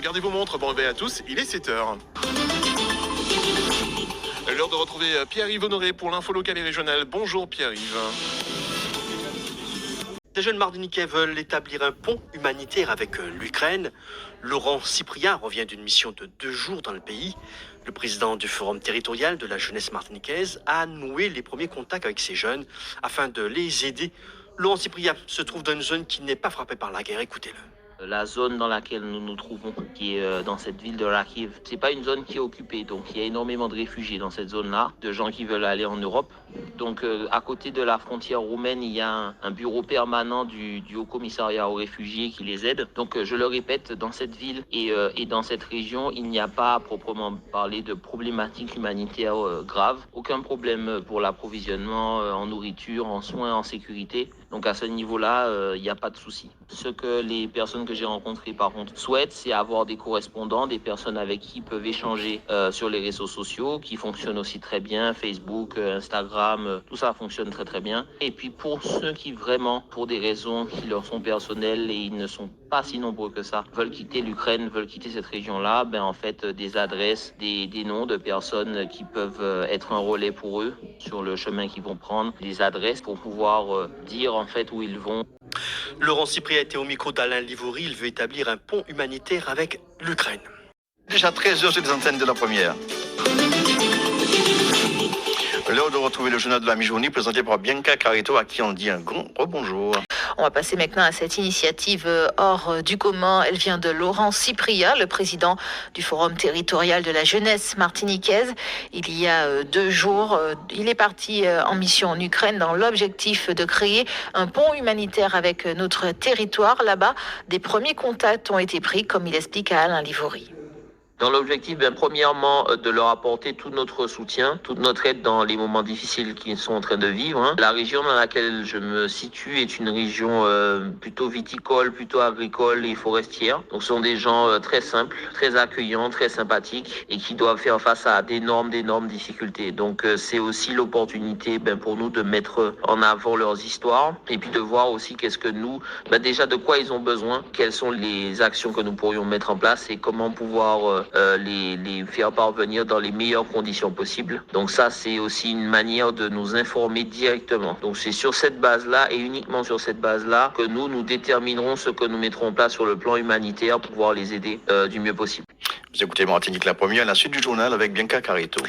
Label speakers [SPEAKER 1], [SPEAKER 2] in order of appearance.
[SPEAKER 1] regardez vos montres. Bon réveil à tous, il est 7h. L'heure de retrouver Pierre-Yves Honoré pour l'info locale et régionale. Bonjour Pierre-Yves.
[SPEAKER 2] Des jeunes Martiniquais veulent établir un pont humanitaire avec l'Ukraine. Laurent Cyprien revient d'une mission de 2 jours dans le pays. Le président du Forum territorial de la jeunesse martiniquaise a noué les premiers contacts avec ces jeunes afin de les aider. Laurent Cyprien se trouve dans une zone qui n'est pas frappée par la guerre. Écoutez-le.
[SPEAKER 3] La zone dans laquelle nous nous trouvons, qui est dans cette ville de Rakiv, c'est pas une zone qui est occupée, donc il y a énormément de réfugiés dans cette zone-là, de gens qui veulent aller en Europe. Donc à côté de la frontière roumaine, il y a un bureau permanent du Haut Commissariat aux réfugiés qui les aide. Donc je le répète, dans cette ville et dans cette région, il n'y a pas à proprement parler de problématiques humanitaires graves. Aucun problème pour l'approvisionnement en nourriture, en soins, en sécurité. Donc à ce niveau-là, il n'y a pas de souci. Ce que les personnes que j'ai rencontrées par contre souhaitent, c'est avoir des correspondants, des personnes avec qui ils peuvent échanger sur les réseaux sociaux, qui fonctionnent aussi très bien, Facebook, Instagram, tout ça fonctionne très très bien. Et puis pour ceux qui vraiment, pour des raisons qui leur sont personnelles et ils ne sont pas si nombreux que ça, veulent quitter l'Ukraine, veulent quitter cette région-là, en fait des adresses, des noms de personnes qui peuvent être un relais pour eux sur le chemin qu'ils vont prendre, des adresses pour pouvoir dire en fait où ils vont.
[SPEAKER 2] Laurent Cyprien était au micro d'Alain Livouri. Il veut établir un pont humanitaire avec l'Ukraine.
[SPEAKER 4] Déjà 13h sur les antennes de la première. L'heure de retrouver le journal de la mi-journée présenté par Bianca Carito, à qui on dit un grand rebonjour.
[SPEAKER 5] On va passer maintenant à cette initiative hors du commun. Elle vient de Laurent Cyprien, le président du Forum territorial de la jeunesse martiniquaise. Il y a 2 jours, il est parti en mission en Ukraine dans l'objectif de créer un pont humanitaire avec notre territoire. Là-bas, des premiers contacts ont été pris, comme il explique à Alain Livouri.
[SPEAKER 3] Dans l'objectif, premièrement, de leur apporter tout notre soutien, toute notre aide dans les moments difficiles qu'ils sont en train de vivre. La région dans laquelle je me situe est une région plutôt viticole, plutôt agricole et forestière. Donc ce sont des gens très simples, très accueillants, très sympathiques et qui doivent faire face à d'énormes difficultés. Donc c'est aussi l'opportunité pour nous de mettre en avant leurs histoires et puis de voir aussi qu'est-ce que nous, déjà de quoi ils ont besoin, quelles sont les actions que nous pourrions mettre en place et comment pouvoir les faire parvenir dans les meilleures conditions possibles. Donc ça, c'est aussi une manière de nous informer directement. Donc c'est sur cette base-là et uniquement sur cette base-là que nous déterminerons ce que nous mettrons en place sur le plan humanitaire pour pouvoir les aider du mieux possible.
[SPEAKER 4] Vous écoutez Martinique la première, la suite du journal avec Bianca Carito.